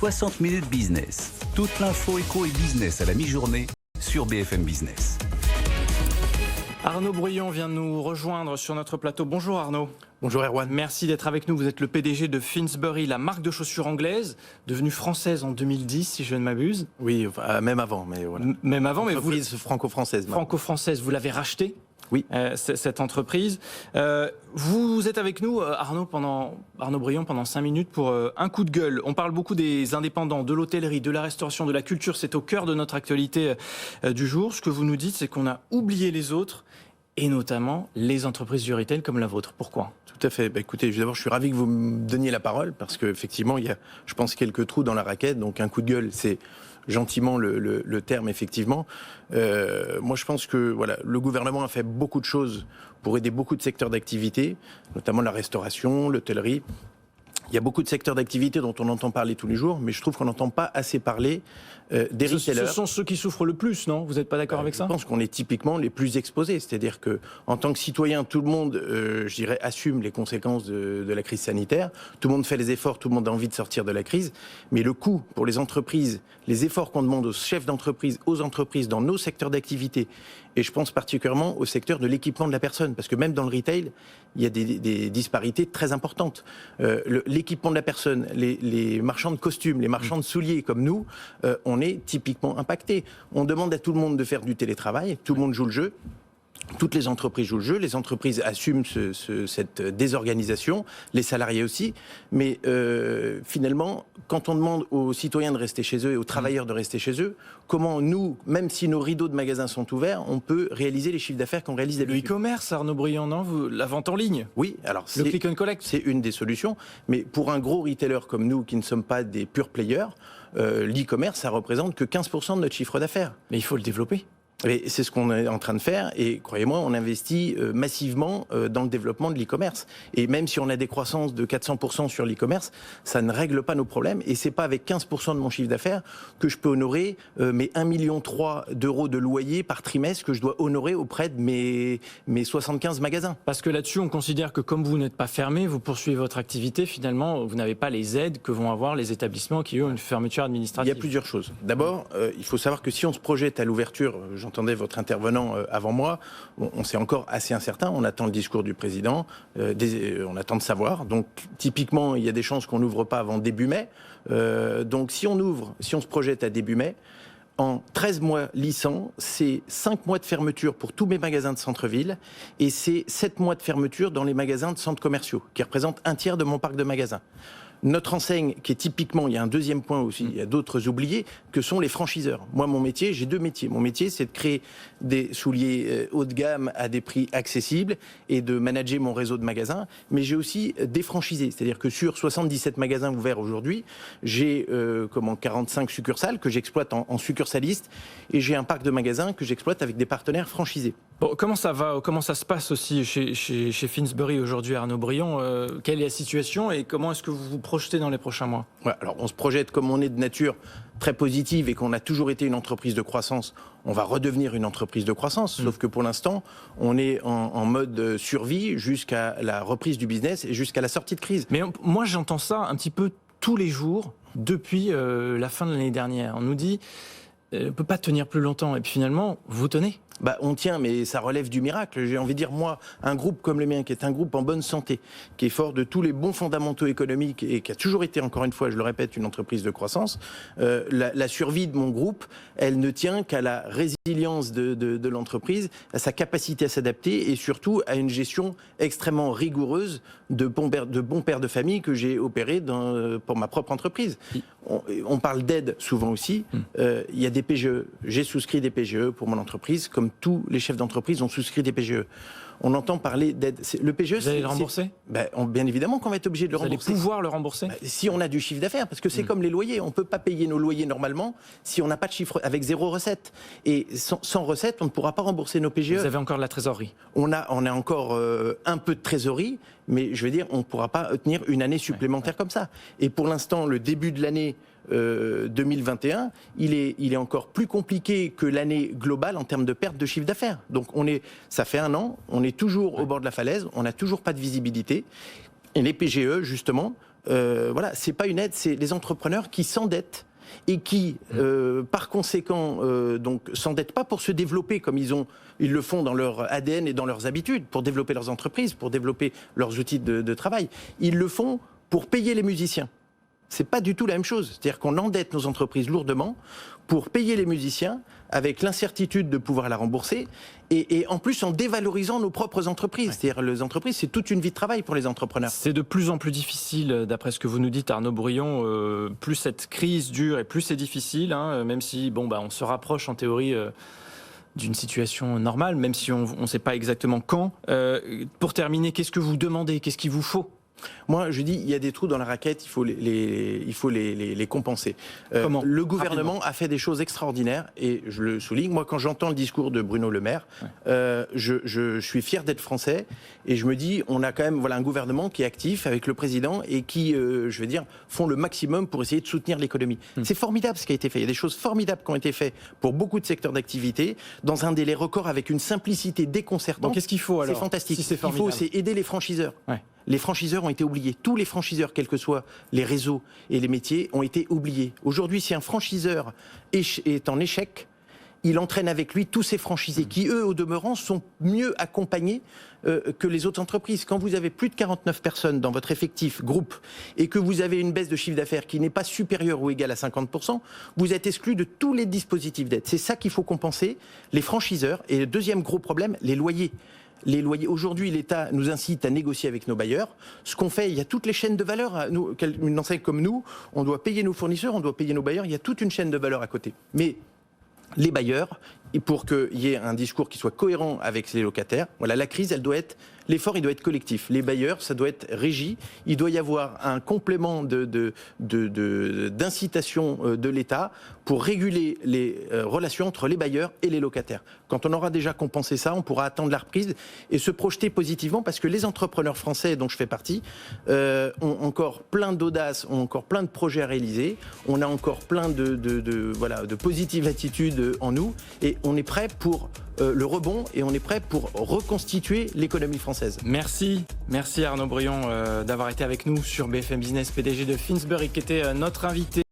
60 minutes business. Toute l'info éco et business à la mi-journée sur BFM Business. Arnaud Bruyon vient de nous rejoindre sur notre plateau. Bonjour Arnaud. Bonjour Erwan. Merci d'être avec nous. Vous êtes le PDG de Finsbury, la marque de chaussures anglaise, devenue française en 2010, si je ne m'abuse. Oui, enfin, même avant, mais voilà. Même avant, mais vous... franco-française. Franco-française, vous l'avez rachetée. Oui. Cette entreprise. Vous êtes avec nous, Arnaud Bruyon, pendant 5 minutes pour un coup de gueule. On parle beaucoup des indépendants, de l'hôtellerie, de la restauration, de la culture. C'est au cœur de notre actualité du jour. Ce que vous nous dites, c'est qu'on a oublié les autres, et notamment les entreprises du retail comme la vôtre. Pourquoi ? Tout à fait. Écoutez, d'abord, je suis ravi que vous me donniez la parole, parce qu'effectivement, il y a, je pense, quelques trous dans la raquette. Donc, un coup de gueule, c'est gentiment le terme, effectivement. Moi, je pense que voilà, le gouvernement a fait beaucoup de choses pour aider beaucoup de secteurs d'activité, notamment la restauration, l'hôtellerie. Il y a beaucoup de secteurs d'activité dont on entend parler tous les jours, mais je trouve qu'on n'entend pas assez parler des retailers. Ce sont ceux qui souffrent le plus, non ? Vous n'êtes pas d'accord avec ça ? Je pense qu'on est typiquement les plus exposés. C'est-à-dire qu'en tant que citoyen, tout le monde, je dirais, assume les conséquences de la crise sanitaire. Tout le monde fait les efforts, tout le monde a envie de sortir de la crise. Mais le coût pour les entreprises, les efforts qu'on demande aux chefs d'entreprise, aux entreprises dans nos secteurs d'activité, et je pense particulièrement au secteur de l'équipement de la personne, parce que même dans le retail, il y a des disparités très importantes. L'équipement de la personne, les marchands de costumes, les marchands de souliers comme nous, on est typiquement impactés. On demande à tout le monde de faire du télétravail, tout le monde joue le jeu. Toutes les entreprises jouent le jeu, les entreprises assument cette désorganisation, les salariés aussi, mais finalement, quand on demande aux citoyens de rester chez eux et aux travailleurs de rester chez eux, comment nous, même si nos rideaux de magasins sont ouverts, on peut réaliser les chiffres d'affaires qu'on réalise d'habitude ? Le e-commerce, Arnaud Bruyon, non ? La vente en ligne ? Oui, alors le click and collect, c'est une des solutions, mais pour un gros retailer comme nous, qui ne sommes pas des pure players, l'e-commerce, ça représente que 15% de notre chiffre d'affaires. Mais il faut le développer. Et c'est ce qu'on est en train de faire, et croyez-moi, on investit massivement dans le développement de l'e-commerce. Et même si on a des croissances de 400% sur l'e-commerce, ça ne règle pas nos problèmes, et c'est pas avec 15% de mon chiffre d'affaires que je peux honorer mes 1,3 million d'euros de loyer par trimestre que je dois honorer auprès de mes 75 magasins. Parce que là-dessus, on considère que comme vous n'êtes pas fermé, vous poursuivez votre activité, finalement, vous n'avez pas les aides que vont avoir les établissements qui ont une fermeture administrative. Il y a plusieurs choses. D'abord, il faut savoir que si on se projette à l'ouverture, j'entendais votre intervenant avant moi, on c'est encore assez incertain, on attend le discours du président, on attend de savoir, donc typiquement il y a des chances qu'on n'ouvre pas avant début mai, donc si on ouvre, si on se projette à début mai, en 13 mois lissants, c'est 5 mois de fermeture pour tous mes magasins de centre-ville et c'est 7 mois de fermeture dans les magasins de centres commerciaux, qui représentent un tiers de mon parc de magasins. Notre enseigne, qui est typiquement, il y a un deuxième point aussi, il y a d'autres oubliés, que sont les franchiseurs. Moi, mon métier, j'ai 2 métiers. Mon métier, c'est de créer des souliers haut de gamme à des prix accessibles et de manager mon réseau de magasins. Mais j'ai aussi des franchisés. C'est-à-dire que sur 77 magasins ouverts aujourd'hui, j'ai 45 succursales que j'exploite en succursaliste et j'ai un parc de magasins que j'exploite avec des partenaires franchisés. Bon, comment ça va ? Comment ça se passe aussi chez Finsbury aujourd'hui, Arnaud Bruyon ? Quelle est la situation et comment est-ce que vous vous projetez dans les prochains mois ? Ouais, alors on se projette comme on est de nature très positive et qu'on a toujours été une entreprise de croissance. On va redevenir une entreprise de croissance, sauf que pour l'instant, on est en mode survie jusqu'à la reprise du business et jusqu'à la sortie de crise. Mais moi, j'entends ça un petit peu tous les jours depuis la fin de l'année dernière. On nous dit on ne peut pas tenir plus longtemps. Et puis finalement, vous tenez. On tient, mais ça relève du miracle. J'ai envie de dire, moi, un groupe comme le mien, qui est un groupe en bonne santé, qui est fort de tous les bons fondamentaux économiques et qui a toujours été, encore une fois, je le répète, une entreprise de croissance, la survie de mon groupe, elle ne tient qu'à la résilience de l'entreprise, à sa capacité à s'adapter et surtout à une gestion extrêmement rigoureuse de bons pères de famille que j'ai opéré pour ma propre entreprise. On parle d'aide souvent aussi. Il y a des PGE. J'ai souscrit des PGE pour mon entreprise, comme tous les chefs d'entreprise ont souscrit des PGE. On entend parler d'aide. Le PGE, vous allez le rembourser ? Bien évidemment qu'on va être obligé de le rembourser. Vous allez pouvoir le rembourser ? Si on a du chiffre d'affaires, parce que c'est comme les loyers. On ne peut pas payer nos loyers normalement si on n'a pas de chiffre, avec 0 recette. Et sans recette, on ne pourra pas rembourser nos PGE. Vous avez encore de la trésorerie ? On a encore un peu de trésorerie, mais je veux dire, on ne pourra pas tenir une année supplémentaire comme ça. Et pour l'instant, le début de l'année 2021, il est encore plus compliqué que l'année globale en termes de perte de chiffre d'affaires. Donc ça fait un an, on est toujours au bord de la falaise, on n'a toujours pas de visibilité. Et les PGE, justement, voilà, c'est pas une aide, c'est les entrepreneurs qui s'endettent et qui, par conséquent, donc s'endettent pas pour se développer comme ils le font dans leur ADN et dans leurs habitudes, pour développer leurs entreprises, pour développer leurs outils de travail. Ils le font pour payer les musiciens. C'est pas du tout la même chose. C'est-à-dire qu'on endette nos entreprises lourdement pour payer les musiciens avec l'incertitude de pouvoir la rembourser et en plus en dévalorisant nos propres entreprises. Ouais. C'est-à-dire les entreprises, c'est toute une vie de travail pour les entrepreneurs. C'est de plus en plus difficile, d'après ce que vous nous dites, Arnaud Brion. Plus cette crise dure et plus c'est difficile, hein, même si on se rapproche en théorie d'une situation normale, même si on ne sait pas exactement quand. Pour terminer, qu'est-ce que vous demandez? Qu'est-ce qu'il vous faut? Moi, je dis, il y a des trous dans la raquette, il faut les compenser. Comment? Le gouvernement a fait des choses extraordinaires, et je le souligne. Moi, quand j'entends le discours de Bruno Le Maire, je suis fier d'être français, et je me dis, on a quand même un gouvernement qui est actif avec le président, et qui, font le maximum pour essayer de soutenir l'économie. C'est formidable ce qui a été fait. Il y a des choses formidables qui ont été faites pour beaucoup de secteurs d'activité, dans un délai record, avec une simplicité déconcertante. Donc, qu'est-ce qu'il faut alors? C'est fantastique. Si c'est ce qu'il faut, c'est aider les franchiseurs. Ouais. Les franchiseurs ont été oubliés. Tous les franchiseurs, quels que soient les réseaux et les métiers, ont été oubliés. Aujourd'hui, si un franchiseur est en échec, il entraîne avec lui tous ses franchisés qui, eux, au demeurant, sont mieux accompagnés que les autres entreprises. Quand vous avez plus de 49 personnes dans votre effectif groupe et que vous avez une baisse de chiffre d'affaires qui n'est pas supérieure ou égale à 50%, vous êtes exclu de tous les dispositifs d'aide. C'est ça qu'il faut compenser, les franchiseurs. Et le deuxième gros problème, les loyers. Les loyers. Aujourd'hui, l'État nous incite à négocier avec nos bailleurs. Ce qu'on fait, il y a toutes les chaînes de valeur. Une enseigne comme nous, on doit payer nos fournisseurs, on doit payer nos bailleurs. Il y a toute une chaîne de valeur à côté. Mais les bailleurs, et pour qu'il y ait un discours qui soit cohérent avec les locataires, voilà, la crise, l'effort, il doit être collectif. Les bailleurs, ça doit être régi. Il doit y avoir un complément d'incitation de l'État pour réguler les relations entre les bailleurs et les locataires. Quand on aura déjà compensé ça, on pourra attendre la reprise et se projeter positivement, parce que les entrepreneurs français, dont je fais partie, ont encore plein d'audace, ont encore plein de projets à réaliser. On a encore plein de positives attitudes en nous, et on est prêt pour le rebond, et on est prêt pour reconstituer l'économie française. Merci Arnaud Brion d'avoir été avec nous sur BFM Business, PDG de Finsbury, qui était notre invité.